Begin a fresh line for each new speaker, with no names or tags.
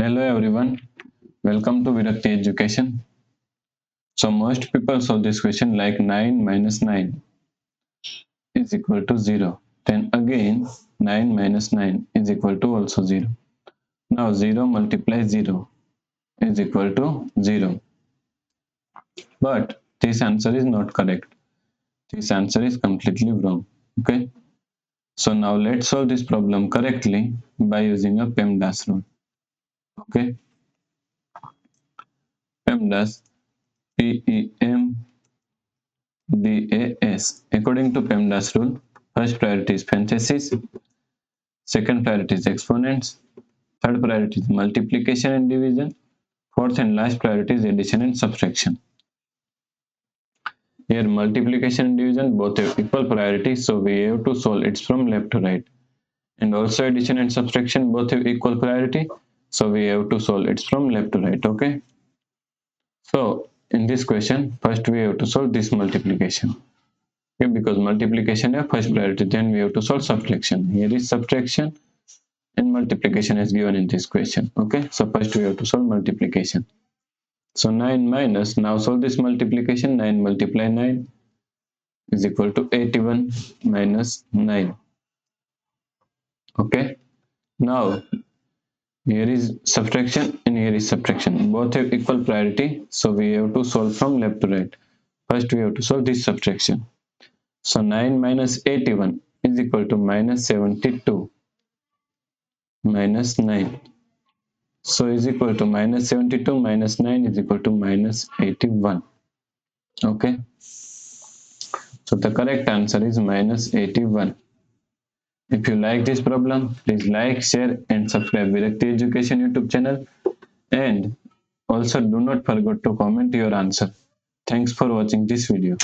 Hello everyone, welcome to Virakti Education. So most people solve this question like 9 minus 9 is equal to 0. Then again 9 minus 9 is equal to also 0. Now 0 multiplies 0 is equal to 0. But this answer is not correct. This answer is completely wrong. Okay. So now let's solve this problem correctly by using a PEMDAS rule. Okay. PEMDAS, PEMDAS. According to PEMDAS rule, first priority is parentheses, second priority is exponents, third priority is multiplication and division, fourth and last priority is addition and subtraction. Here multiplication and division both have equal priority, so we have to solve it from left to right. And also addition and subtraction both have equal priority, so we have to solve it from left to right. Okay. So in this question, first we have to solve this multiplication. Okay, because multiplication is first priority, then we have to solve subtraction. Here is subtraction and multiplication is given in this question. Okay, so first we have to solve multiplication. So 9 minus, now solve this multiplication. 9 multiply 9 is equal to 81 minus 9. Okay, now here is subtraction and here is subtraction, both have equal priority, so we have to solve from left to right. First we have to solve this subtraction. So 9 minus 81 is equal to minus 72 minus 9. So is equal to minus 72 minus 9 is equal to minus 81. Okay. So the correct answer is minus 81. If you like this problem, please like, share and subscribe Virakti Education YouTube channel. And also do not forget to comment your answer. Thanks for watching this video.